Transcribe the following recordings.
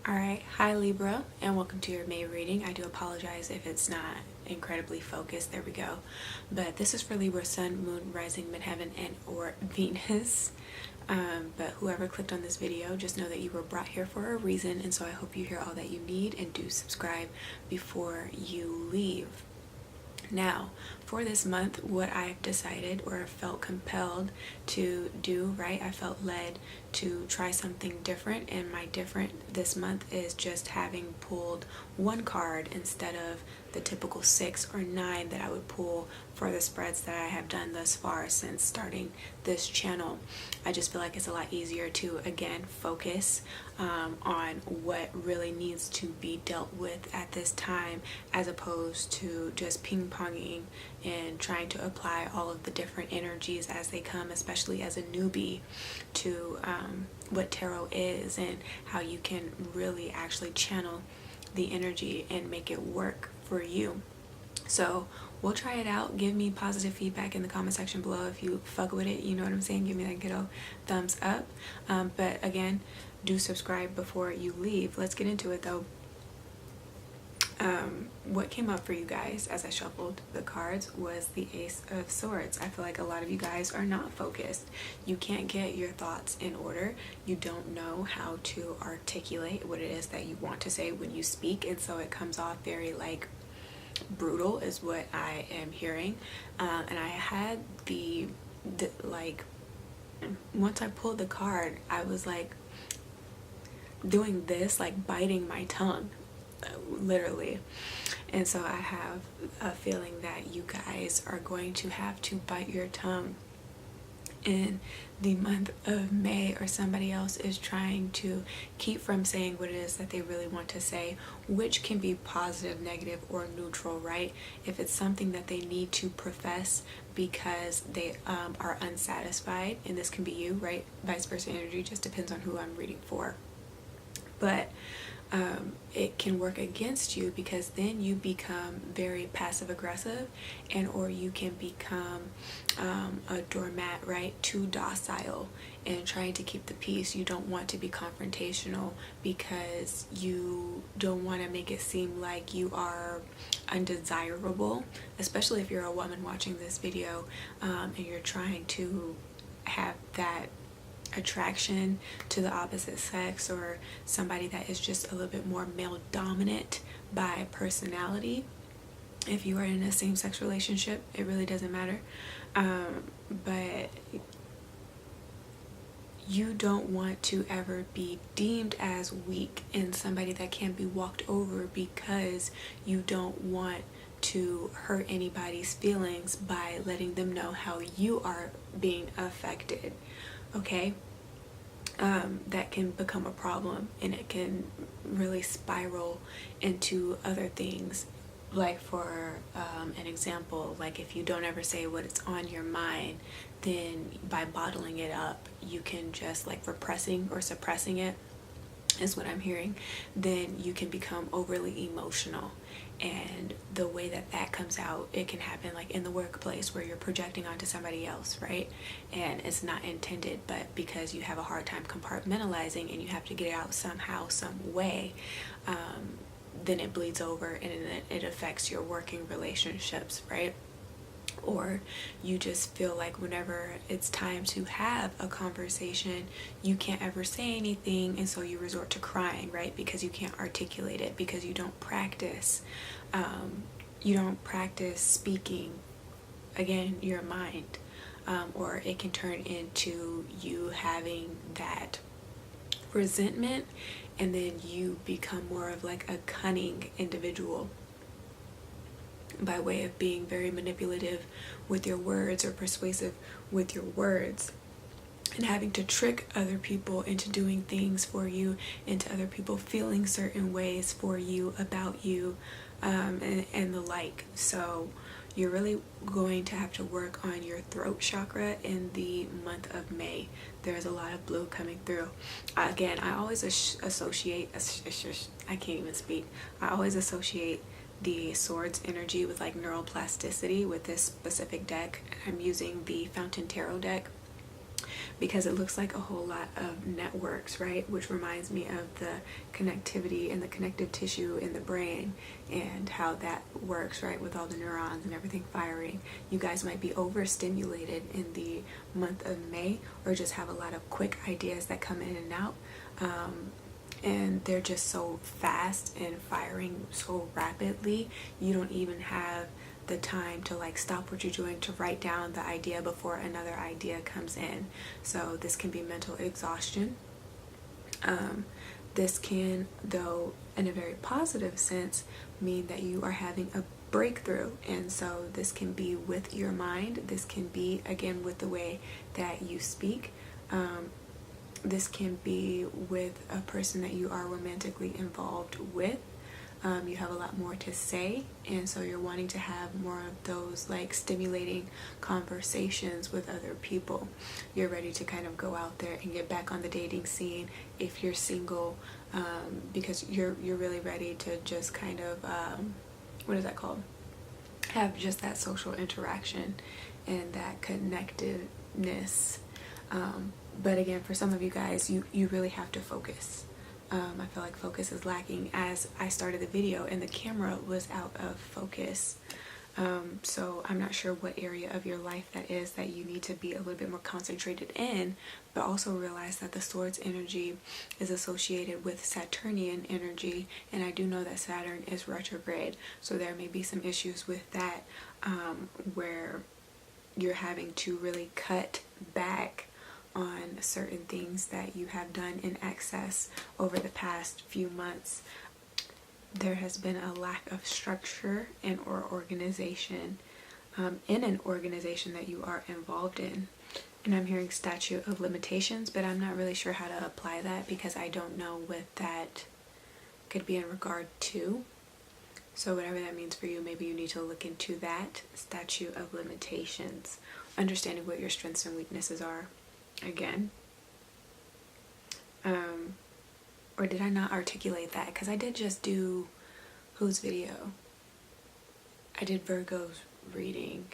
Alright, hi Libra, and welcome to your May reading. I do apologize if it's not incredibly focused. There we go. But this is for Libra, Sun, Moon, Rising, Midheaven, and or Venus. But whoever clicked on this video, just know that you were brought here for a reason, and so I hope you hear all that you need, and do subscribe before you leave. Now, for this month, what I've decided or felt compelled to do, right? I felt led to try something different, and my different this month is just having pulled one card instead of the typical 6 or 9 that I would pull for the spreads that I have done thus far since starting this channel. I just feel like it's a lot easier to, again, focus on what really needs to be dealt with at this time, as opposed to just ping-ponging and trying to apply all of the different energies as they come, especially as a newbie to what tarot is and how you can really actually channel the energy and make it work for you. So we'll try it out. Give me positive feedback in the comment section below if you fuck with it, you know what I'm saying? Give me that good old thumbs up. But again, do subscribe before you leave. Let's get into it though. What came up for you guys as I shuffled the cards was the Ace of Swords. I feel like a lot of you guys are not focused. You can't get your thoughts in order. You don't know how to articulate what it is that you want to say when you speak, and so it comes off very like brutal is what I am hearing. And I had the like, once I pulled the card, I was like doing this, like biting my tongue, literally. And so I have a feeling that you guys are going to have to bite your tongue in the month of May, or somebody else is trying to keep from saying what it is that they really want to say, which can be positive, negative, or neutral, right? If it's something that they need to profess because they are unsatisfied, and this can be you, right? Vice versa energy, just depends on who I'm reading for. But it can work against you, because then you become very passive aggressive, and or you can become a doormat, right? Too docile and trying to keep the peace. You don't want to be confrontational because you don't want to make it seem like you are undesirable, especially if you're a woman watching this video and you're trying to have that attraction to the opposite sex, or somebody that is just a little bit more male dominant by personality. If you are in a same-sex relationship, it really doesn't matter, but you don't want to ever be deemed as weak and somebody that can't be walked over, because you don't want to hurt anybody's feelings by letting them know how you are being affected. Okay, that can become a problem, and it can really spiral into other things. Like for an example, like if you don't ever say what's on your mind, then by bottling it up, you can just like repressing or suppressing it, is what I'm hearing, then you can become overly emotional. And the way that that comes out, it can happen like in the workplace where you're projecting onto somebody else, right? And it's not intended, but because you have a hard time compartmentalizing and you have to get it out somehow, some way, then it bleeds over and it affects your working relationships, right? Or you just feel like whenever it's time to have a conversation, you can't ever say anything, and so you resort to crying, right? Because you can't articulate it, because you don't practice. You don't practice speaking, again, your mind. Or it can turn into you having that resentment, and then you become more of like a cunning individual by way of being very manipulative with your words, or persuasive with your words, and having to trick other people into doing things for you, into other people feeling certain ways for you, about you, and the like. So you're really going to have to work on your throat chakra in the month of May. There's a lot of blue coming through. Again, I always associate, I can't even speak, I always associate the swords energy with like neuroplasticity with this specific deck. I'm using the Fountain Tarot deck because it looks like a whole lot of networks, right? Which reminds me of the connectivity and the connective tissue in the brain and how that works, right? With all the neurons and everything firing. You guys might be overstimulated in the month of May, or just have a lot of quick ideas that come in and out. And they're just so fast and firing so rapidly, you don't even have the time to like stop what you're doing to write down the idea before another idea comes in. So this can be mental exhaustion. This can, though, in a very positive sense, mean that you are having a breakthrough. And so this can be with your mind. This can be, again, with the way that you speak. This can be with a person that you are romantically involved with. You have a lot more to say, and so you're wanting to have more of those like stimulating conversations with other people. You're ready to kind of go out there and get back on the dating scene if you're single, because you're really ready to just kind of what is that called? Have just that social interaction and that connectedness. But again, for some of you guys, you really have to focus. I feel like focus is lacking, as I started the video and the camera was out of focus. So I'm not sure what area of your life that is that you need to be a little bit more concentrated in, but also realize that the Swords energy is associated with Saturnian energy, and I do know that Saturn is retrograde, so there may be some issues with that, where you're having to really cut back on certain things that you have done in excess over the past few months. There has been a lack of structure and or organization in an organization that you are involved in. And I'm hearing statute of limitations, but I'm not really sure how to apply that because I don't know what that could be in regard to. So whatever that means for you, maybe you need to look into that statute of limitations, understanding what your strengths and weaknesses are. Again, or did I not articulate that? Because I did just do whose video? I did Virgo's reading,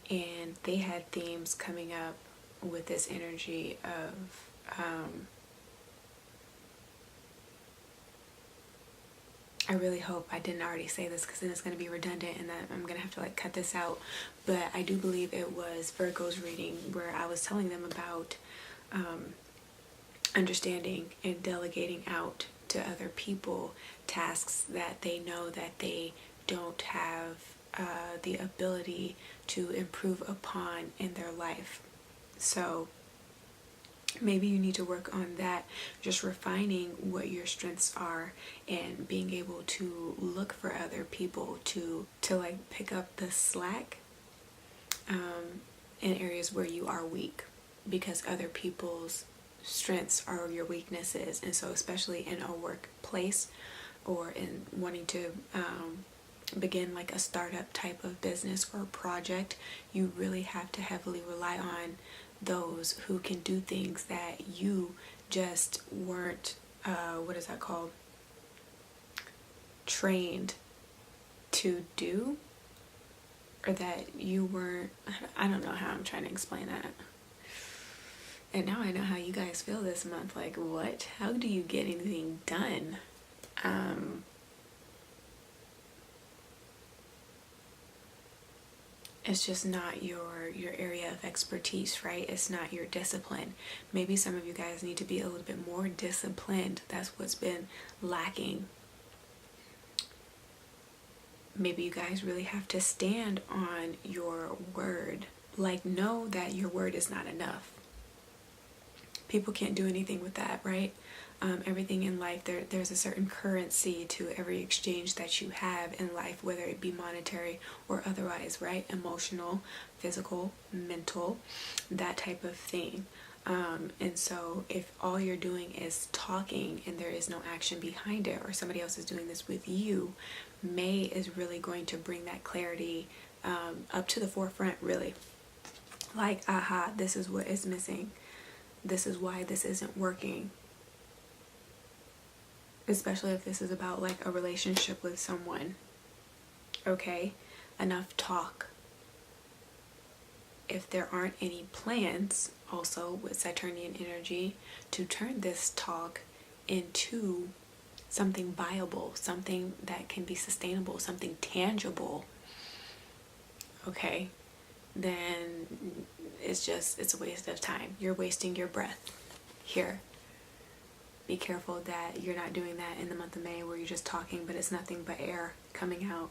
and they had themes coming up with this energy of I really hope I didn't already say this, because then it's going to be redundant and that I'm going to have to like cut this out. But I do believe it was Virgo's reading where I was telling them about understanding and delegating out to other people tasks that they know that they don't have the ability to improve upon in their life. So maybe you need to work on that, just refining what your strengths are and being able to look for other people to like pick up the slack in areas where you are weak, because other people's strengths are your weaknesses. And so especially in a workplace or in wanting to begin like a startup type of business or project, you really have to heavily rely on those who can do things that you just weren't what is that called, trained to do, or that you weren't, I don't know how I'm trying to explain that. And now I know how you guys feel this month, like what, how do you get anything done? It's just not your area of expertise, right? It's not your discipline. Maybe some of you guys need to be a little bit more disciplined. That's what's been lacking. Maybe you guys really have to stand on your word. Like, know that your word is not enough. People can't do anything with that, right? Everything in life, there's a certain currency to every exchange that you have in life, whether it be monetary or otherwise, right? Emotional, physical, mental, that type of thing. And so if all you're doing is talking and there is no action behind it, or somebody else is doing this with you, May is really going to bring that clarity up to the forefront, really. Like, aha, this is what is missing. This is why this isn't working. Especially if this is about like a relationship with someone. Okay, enough talk. If there aren't any plans, also with Saturnian energy, to turn this talk into something viable, something that can be sustainable, something tangible, okay, then it's a waste of time. You're wasting your breath here. Be careful that you're not doing that in the month of May where you're just talking, but it's nothing but air coming out.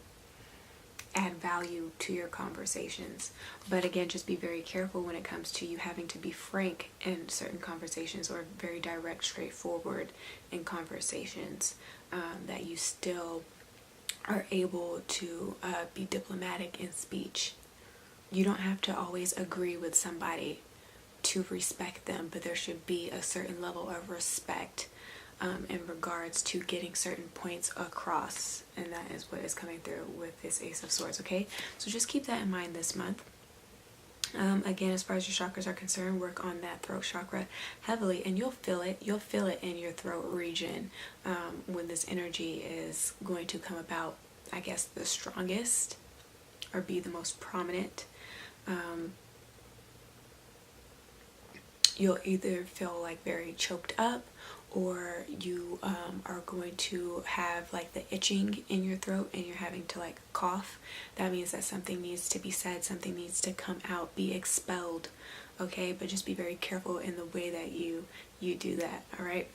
Add value to your conversations. But again, just be very careful when it comes to you having to be frank in certain conversations, or very direct, straightforward in conversations, that you still are able to be diplomatic in speech. You don't have to always agree with somebody to respect them, but there should be a certain level of respect in regards to getting certain points across, and that is what is coming through with this Ace of Swords. Okay, so just keep that in mind this month. Again, as far as your chakras are concerned, work on that throat chakra heavily, and you'll feel it in your throat region when this energy is going to come about, I guess, the strongest, or be the most prominent. You'll either feel like very choked up, or you are going to have like the itching in your throat and you're having to like cough. That means that something needs to be said, something needs to come out, be expelled, okay? But just be very careful in the way that you do that, all right?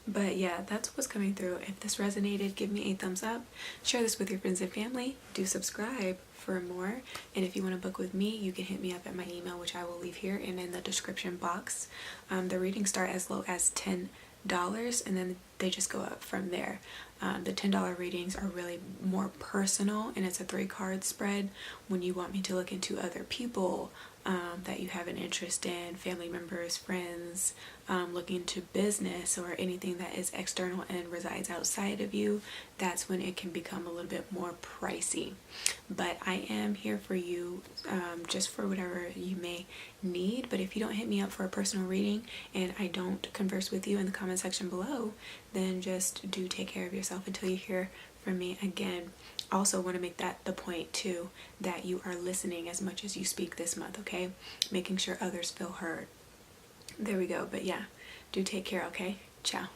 But yeah, that's what's coming through. If this resonated, give me a thumbs up, share this with your friends and family, do subscribe for more, and if you want to book with me, you can hit me up at my email, which I will leave here and in the description box. The readings start as low as $10, and then they just go up from there. The $10 readings are really more personal, and it's a 3-card spread. When you want me to look into other people that you have an interest in, family members, friends, looking into business or anything that is external and resides outside of you, that's when it can become a little bit more pricey. But I am here for you, just for whatever you may need. But if you don't hit me up for a personal reading and I don't converse with you in the comment section below, then just do take care of yourself until you hear from me again. Also want to make that the point too, that you are listening as much as you speak this month, okay? Making sure others feel heard. There we go. But yeah, do take care, okay? Ciao.